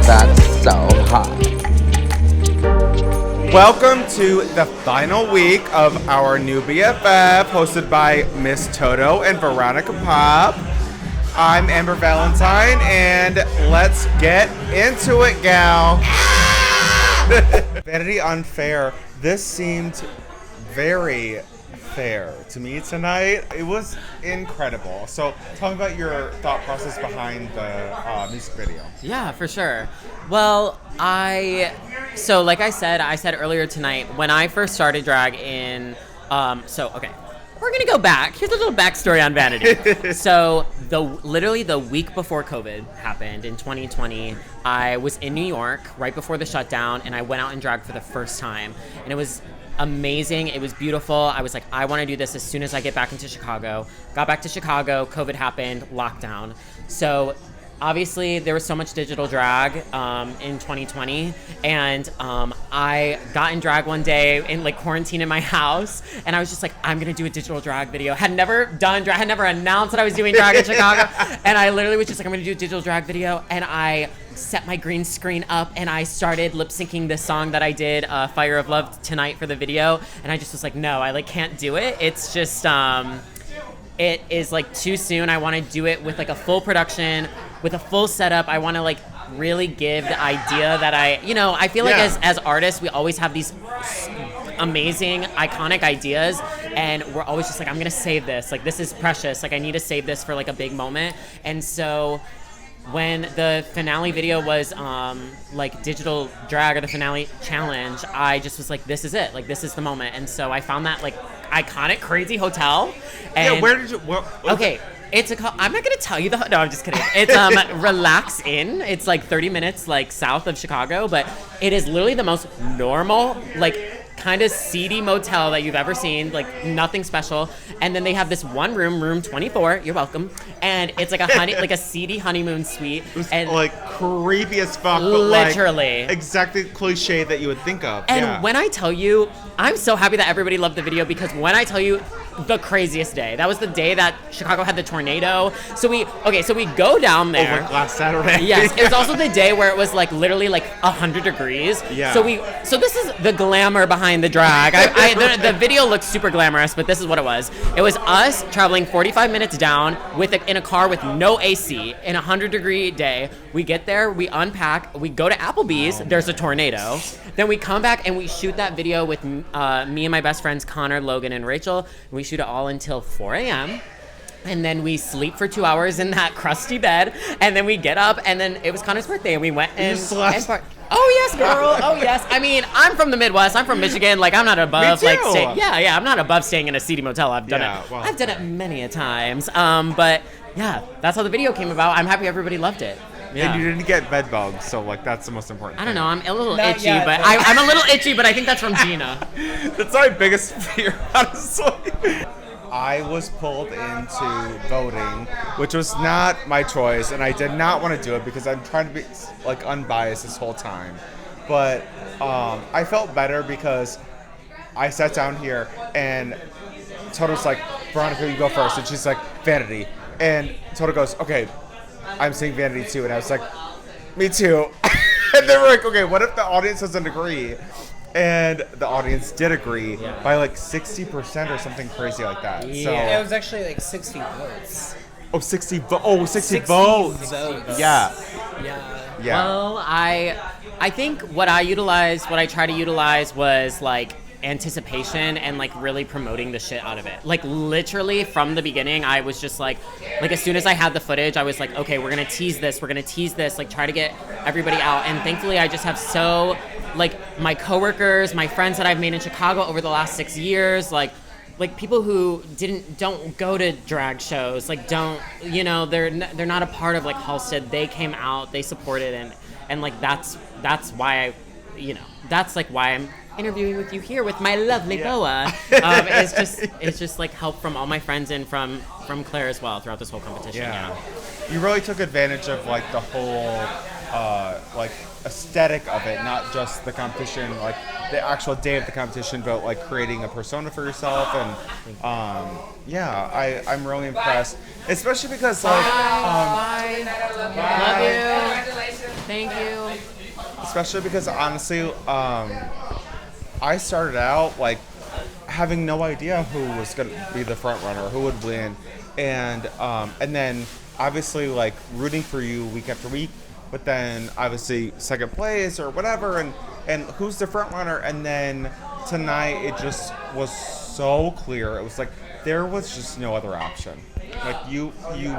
That's so hot. Welcome to the final week of Our New BFF, hosted by Miss Toto and Veronica Pop. I'm Amber Valentine, and let's get into it, gal. Vanity Unfair. This seemed very fair to me tonight. It was incredible. So tell me about your thought process behind the music video. Yeah, for sure. Well, so like I said earlier tonight, when I first started drag in, okay, we're gonna go back. Here's a little backstory on Vanity. So literally the week before COVID happened in 2020, I was in New York right before the shutdown, and I went out and drag for the first time, and it was amazing. It was beautiful. I was like, I want to do this as soon as I get back into Chicago. Got back to Chicago, COVID happened, lockdown. So obviously there was so much digital drag in 2020, and I got in drag one day in like quarantine in my house, and I was just like, I'm gonna do a digital drag video. Had never done drag, had never announced that I was doing drag in Chicago, and I literally was just like, I'm gonna do a digital drag video, and I set my green screen up and I started lip syncing this song that I did, Fire of Love, tonight for the video, and I just was like, no, I like can't do it. It's just it is like too soon. I want to do it with like a full production, with a full setup. I want to like really give the idea that I feel like as artists, we always have these amazing, iconic ideas, and we're always just like, I'm gonna save this. Like, this is precious. Like, I need to save this for like a big moment. And so when the finale video was like digital drag, or the finale challenge, I just was like, this is it. Like, this is the moment. And so I found that like iconic, crazy hotel. And yeah, where did you? Okay, I'm not gonna tell you no, I'm just kidding. It's Relax Inn. It's like 30 minutes like south of Chicago, but it is literally the most normal, like, kind of seedy motel that you've ever seen, like nothing special. And then they have this one room 24, you're welcome, and it's like like a seedy honeymoon suite. It was and like creepy as fuck, literally, but like exactly cliche that you would think of. And when I tell you, I'm so happy that everybody loved the video, because when I tell you, the craziest day, that was the day that Chicago had the tornado. So we go down there. Over last Saturday. Yes, it was also the day where it was like literally like 100 degrees. Yeah. So this is the glamour behind the drag. The video looks super glamorous, but this is what it was. It was us traveling 45 minutes down in a car with no AC in a 100-degree day. We get there, we unpack, we go to Applebee's. There's a tornado. Then we come back and we shoot that video with me and my best friends Connor, Logan, and Rachel. We shoot it all until 4 a.m. And then we sleep for 2 hours in that crusty bed, and then we get up, and then it was Connor's birthday, and we went and oh yes, girl. Oh yes. I mean, I'm from the Midwest. I'm from Michigan. Like, I'm not above like I'm not above staying in a seedy motel. I've done it. Well, I've done it many a times. But yeah, that's how the video came about. I'm happy everybody loved it. Yeah. And you didn't get bed bugs, so like that's the most important thing. I don't know. I'm a little itchy, but I'm a little itchy, but I think that's from Gina. That's my biggest fear, honestly. I was pulled into voting, which was not my choice, and I did not want to do it because I'm trying to be like unbiased this whole time. But I felt better because I sat down here and Toto's like, Veronica, you go first, and she's like, Vanity, and Toto goes, okay, I'm saying Vanity too, and I was like, me too. And they were like, okay, what if the audience doesn't agree? And the audience did agree by like 60% or something crazy like that. Yeah, So it was actually like 60 votes. 60 votes. Yeah. Well, I think what I tried to utilize was like anticipation and like really promoting the shit out of it. Like, literally from the beginning, I was just like as soon as I had the footage, I was like, okay, we're gonna tease this, like try to get everybody out. And thankfully I just have like my coworkers, my friends that I've made in Chicago over the last 6 years, like people who don't go to drag shows, like they're not a part of like Halstead. They came out, they supported, and like that's why that's like why I'm interviewing with you here with my lovely boa. It's just like help from all my friends and from Claire as well throughout this whole competition. Yeah. You really took advantage of like the whole like aesthetic of it, not just the competition, like the actual day of the competition, but like creating a persona for yourself. And I'm really impressed, especially because like love you. Thank you. Especially because honestly, I started out like having no idea who was going to be the front runner, who would win, and then obviously like rooting for you week after week, but then obviously second place or whatever, and who's the front runner, and then tonight it just was so clear. It was like there was just no other option. Like you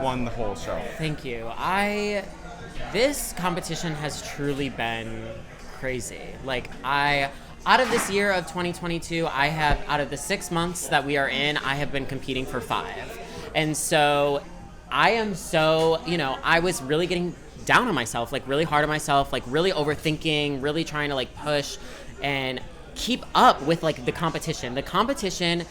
won the whole show. Thank you. This competition has truly been crazy. Like out of this year of 2022, out of the 6 months that we are in, I have been competing for 5. And so I am so, I was really getting down on myself, like really hard on myself, like really overthinking, really trying to like push and keep up with like the competition. The competition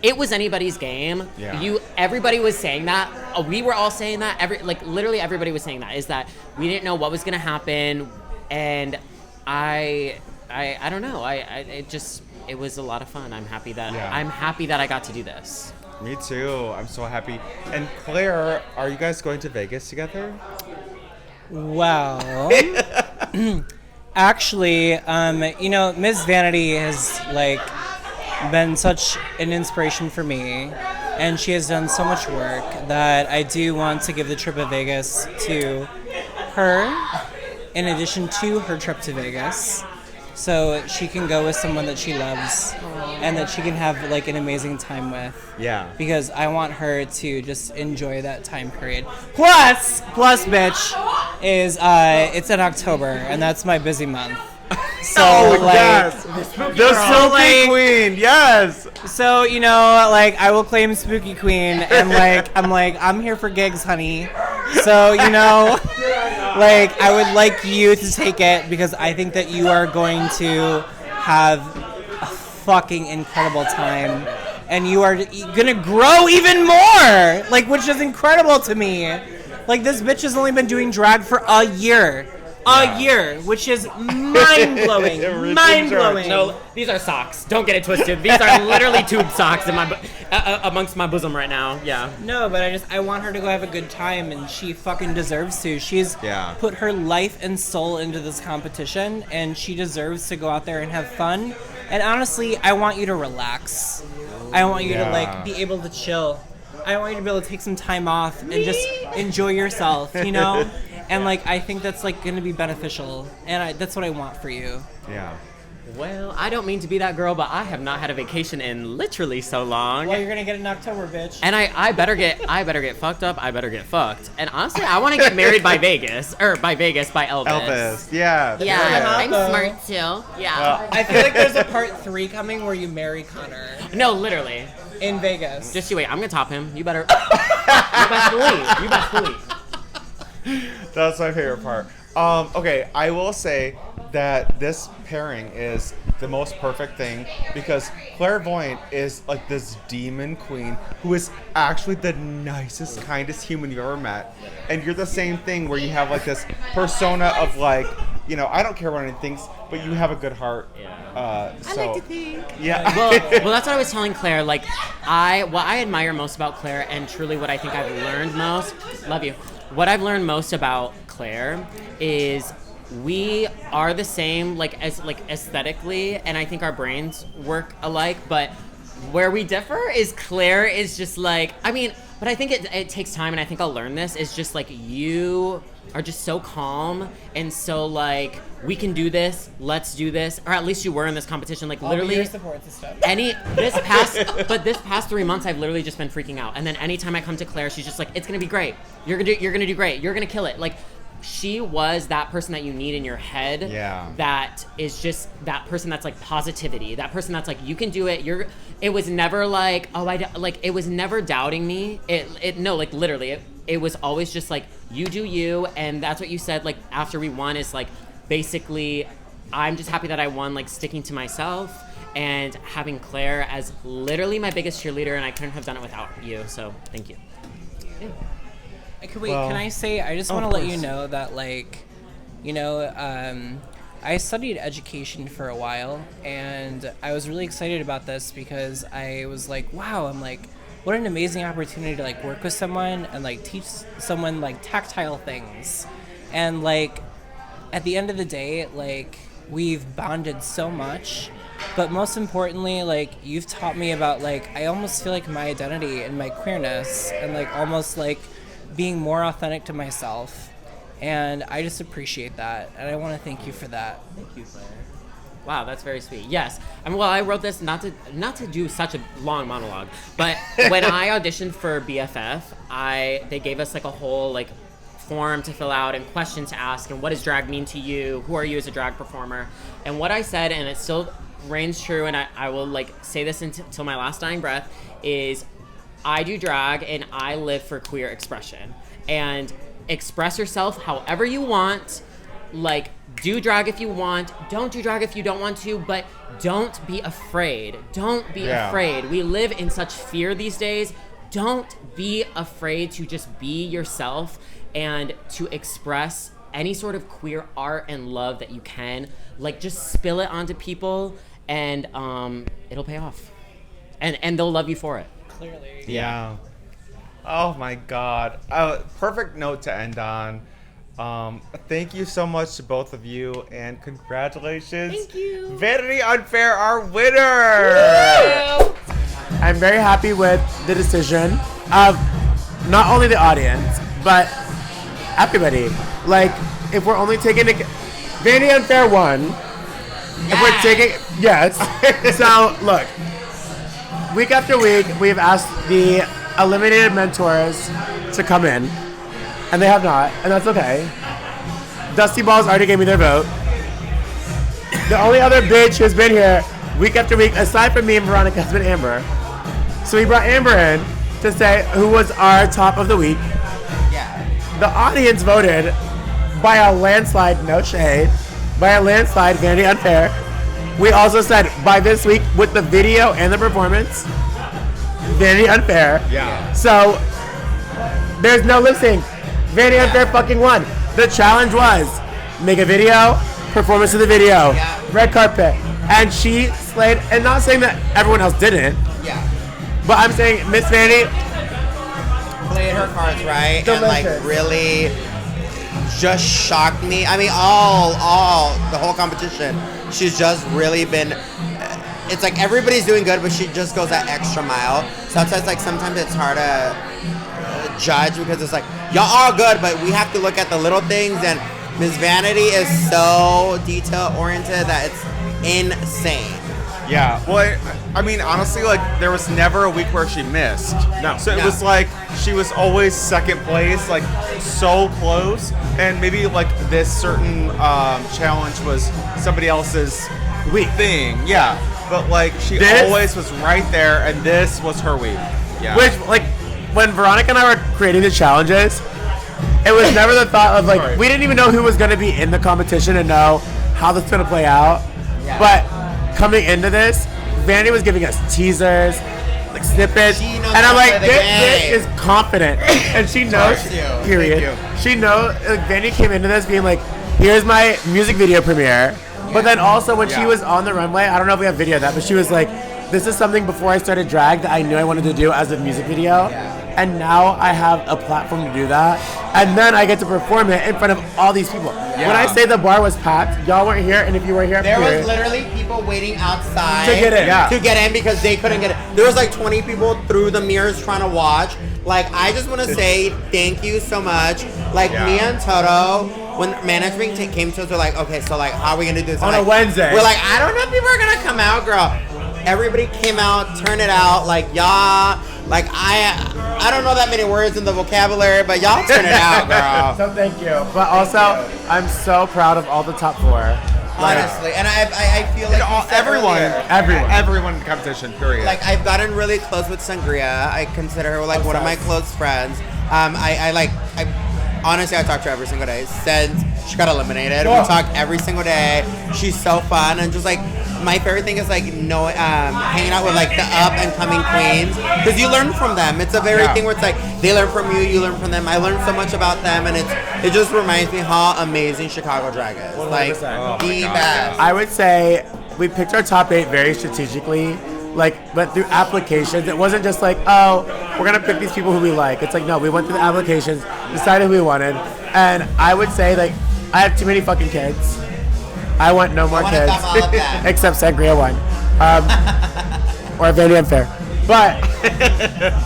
it was anybody's game. Yeah. Everybody was saying that. We were all saying that. Literally everybody was saying that. Is that we didn't know what was gonna happen, and I don't know. It was a lot of fun. I'm happy that I got to do this. Me too. I'm so happy. And Claire, are you guys going to Vegas together? Well, actually, Ms. Vanity has been such an inspiration for me, and she has done so much work that I do want to give the trip of Vegas to her in addition to her trip to Vegas, so she can go with someone that she loves and that she can have an amazing time with. Yeah. Because I want her to just enjoy that time period. Plus bitch, is it's in October, and that's my busy month. So yes, the spooky queen, yes. So I will claim spooky queen, and I'm here for gigs, honey. So I would like you to take it because I think that you are going to have a fucking incredible time, and you are gonna grow even more, which is incredible to me. This bitch has only been doing drag for a year. A year, which is mind-blowing. Mind-blowing. No, these are socks. Don't get it twisted. These are literally tube socks in my amongst my bosom right now. Yeah. No, but I want her to go have a good time, and she fucking deserves to. She's put her life and soul into this competition, and she deserves to go out there and have fun. And honestly, I want you to relax. I want you to be able to chill. I want you to be able to take some time off and just enjoy yourself, And I think that's going to be beneficial, and that's what I want for you. Yeah. Well, I don't mean to be that girl, but I have not had a vacation in literally so long. Well, you're gonna get it in October, bitch. And I better get fucked up. I better get fucked. And honestly, I want to get married by Vegas by Elvis. Elvis, yeah. Yeah, I'm smart too. Yeah. I feel like there's a part 3 coming where you marry Connor. No, literally. In Vegas. Just you wait. I'm gonna top him. You better. You best believe. You best believe. That's my favorite part. Okay, I will say that this pairing is the most perfect thing because Clairvoyant is this demon queen who is actually the nicest, kindest human you've ever met. And you're the same thing where you have this persona of I don't care what anyone thinks, but you have a good heart. Yeah. So, I like to think. Yeah. Well, that's what I was telling Claire. What I admire most about Claire, and truly what I think I've learned most. Love you. What I've learned most about Claire is we are the same aesthetically, and I think our brains work alike, but where we differ is Claire is just but I think it takes time, and I think I'll learn this, is just you are just so calm and so we can do this, let's do this, or at least you were in this competition, literally I'll be your support system. this past 3 months I've literally just been freaking out, and then anytime I come to Claire, she's just it's gonna be great, you're gonna do great, you're gonna kill it. She was that person that you need in your head. Yeah. That is just that person that's positivity. That person that's you can do it. It was never it was never doubting me. Literally, it was always just you do you, and that's what you said after we won is basically I'm just happy that I won sticking to myself and having Claire as literally my biggest cheerleader, and I couldn't have done it without you. So thank you. Yeah. Can I say, I just want to let you know that, I studied education for a while, and I was really excited about this because I was wow, what an amazing opportunity to like work with someone and like teach someone like tactile things. And like at the end of the day, like we've bonded so much, but most importantly, like you've taught me about like I almost feel like my identity and my queerness and like almost like being more authentic to myself. And I just appreciate that, and I want to thank you for that. Thank you, Claire. Wow, that's very sweet. Yes, I mean, well, I wrote this not to do such a long monologue, but when I auditioned for BFF, they gave us like a whole like form to fill out and questions to ask, and what does drag mean to you? Who are you as a drag performer? And what I said, and it still reigns true, and I will like say this until my last dying breath, is I do drag and I live for queer expression. And express yourself however you want, like do drag if you want, don't do drag if you don't want to, but don't be afraid. Don't be afraid. We live in such fear these days. Don't be afraid to just be yourself and to express any sort of queer art and love that you can. Like just spill it onto people, and it'll pay off. And they'll love you for it. Clearly. Yeah. Oh my God. Perfect note to end on. Thank you so much to both of you, and congratulations. Thank you. Vanity Unfair, our winner. Woo! I'm very happy with the decision of not only the audience, but everybody. Like, if we're only taking Vanity Unfair won. If we're taking, yes. So, look, week after week, we've asked the eliminated mentors to come in, and they have not, and that's okay. Dusty Balls already gave me their vote. The only other bitch who's been here week after week, aside from me and Veronica, has been Amber. So we brought Amber in to say who was our top of the week. Yeah. The audience voted by a landslide, no shade, by a landslide, Vanity Unfair. We also said by this week with the video and the performance, Vanity Unfair. Yeah. So there's no lip sync. Vanity Unfair fucking won. The challenge was make a video, performance of the video, red carpet, and she slayed. And not saying that everyone else didn't. Yeah. But I'm saying Miss Vanity Played her cards right and Delicious. like really just shocked me. I mean, all the whole competition. She's just really been. It's like everybody's doing good, but she just goes that extra mile. Sometimes it's hard to judge because it's like y'all are good, but we have to look at the little things. And Miss Vanity is so detail oriented that it's insane. Yeah. Well, I mean, honestly, like, there was never a week where she missed. No. So it No. was like she was always second place, like, so close. And maybe, like, this certain challenge was somebody else's week. thing. Yeah. But, like, she This- always was right there, and this was her week. Yeah. Which, like, when Veronica and I were creating the challenges, it was never the thought of, like, Sorry. we didn't even know who was going to be in the competition and know how this was going to play out. Yeah. But coming into this, Vanity was giving us teasers, like snippets, She knows and I'm how to like, play the this game. is confident, and she knows. Thank you. Period. Thank She knows. Like, Vanity came into this being like, "Here's my music video premiere," but then also when she Yeah. was on the runway, I don't know if we have video of that, but she was like, "This is something before I started drag that I knew I wanted to do as a music video." And now I have a platform to do that. And then I get to perform it in front of all these people. Yeah. When I say the bar was packed, y'all weren't here, and if you were here, There period. was literally people waiting outside To get in. Yeah. to get in because they couldn't get in. There was like 20 people through the mirrors trying to watch. Like, I just want to say thank you so much. Like, Yeah. me and Toto, when management came to us, we're like, okay, so like, how are we gonna do this? On Like, a Wednesday. We're like, I don't know if people are gonna come out, girl. Everybody came out, turned it out, like, y'all. Like, I don't know that many words in the vocabulary, but y'all turn it out, girl. So thank you. But also, I'm so proud of all the top four. Honestly, and I feel like you said everyone, earlier, everyone in the competition, period. like, I've gotten really close with Sangria. I consider her like one of my close friends. Honestly, I talk to her every single day since she got eliminated. We talk every single day. She's so fun, and just like my favorite thing is like hanging out with like the up and coming queens because you learn from them. It's a very thing where it's like they learn from you, you learn from them. I learned so much about them, and it just reminds me how amazing Chicago drag is. Like 100%. the best. I would say we picked our top 8 very strategically. went through applications. It wasn't just like, oh, we're gonna pick these people who we like. It's like, no, we went through the applications, decided who we wanted, and I would say like I have too many fucking kids. I want no more wanna kids, dump all of them. except sangria wine, or very unfair. But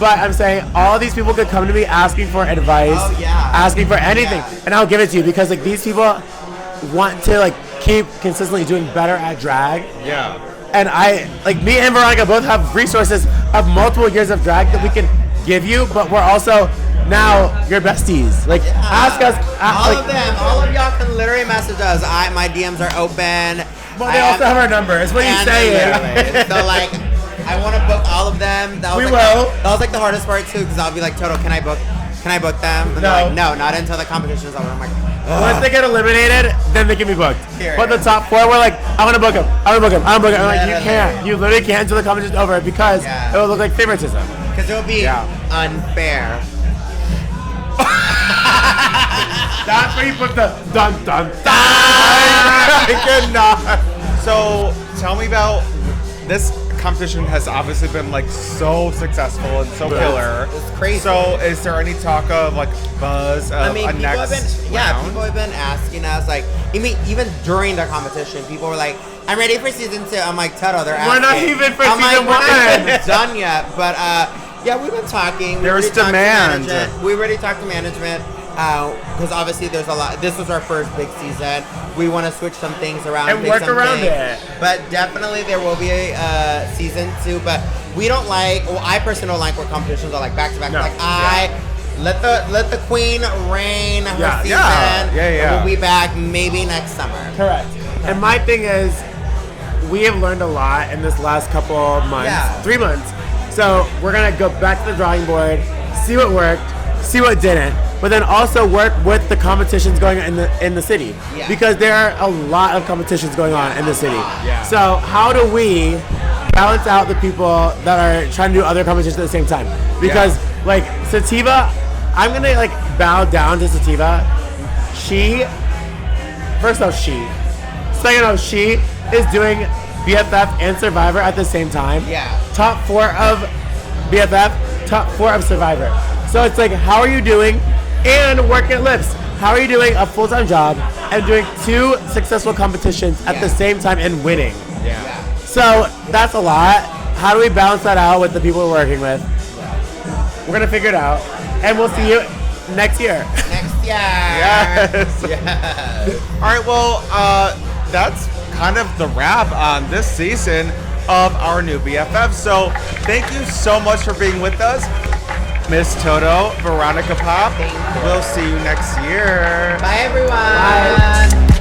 I'm saying all these people could come to me asking for advice, asking for anything, and I'll give it to you because like these people want to like keep consistently doing better at drag. Yeah. And I like me and Veronica both have resources of multiple years of drag that we can give you, but we're also now your besties. Like ask us. All of y'all can literally message us. My DMs are open. Well, they also have our numbers. What are you saying? So like, I want to book all of them. That was That was like the hardest part too, because I'll be like, Toto, can I book them? And they're like, no, not until the competition's over. I'm like, ugh. Once they get eliminated, then they can be booked. But the top 4, we're like, I want to book them. I'm like, you can't. You literally can't until the competition's over because it will look like favoritism. Because it will be unfair. That's where you put the dun dun dun. I cannot. So tell me about this. Competition has obviously been like so successful and so killer. It's crazy. So is there any talk of like buzz of a people next round? People have been asking us like, even during the competition, people were like, I'm ready for season 2. I'm like, Toto, they're asking. We're not even for season 1. We're not even done yet, but we've been talking. There's demand. We already talked to management. Because obviously there's a lot. This was our first big season. We want to switch some things around and work around it. But definitely there will be a season 2. But we don't like. Well, I personally don't like where competitions are like back to back. No. Let the queen reign her season. Yeah. We'll be back maybe next summer. Correct. And my thing is, we have learned a lot in this last couple months, 3 months. So we're gonna go back to the drawing board, see what worked, see what didn't, but then also work with the competitions going on in the city because there are a lot of competitions going on in the city. So how do we balance out the people that are trying to do other competitions at the same time? Because like Sativa, I'm gonna like bow down to Sativa. Second off, she is doing BFF and Survivor at the same time. Top 4 of BFF, top 4 of Survivor. So it's like, how are you doing? And working at Lips. How are you doing a full-time job and doing 2 successful competitions at the same time and winning? So that's a lot. How do we balance that out with the people we're working with? We're gonna figure it out, and we'll see you next year. Yes. All right. Well, that's kind of the wrap on this season of Our New BFF. So thank you so much for being with us. Miss Toto, Veronica Pop. We'll see you next year. Bye, everyone. Bye.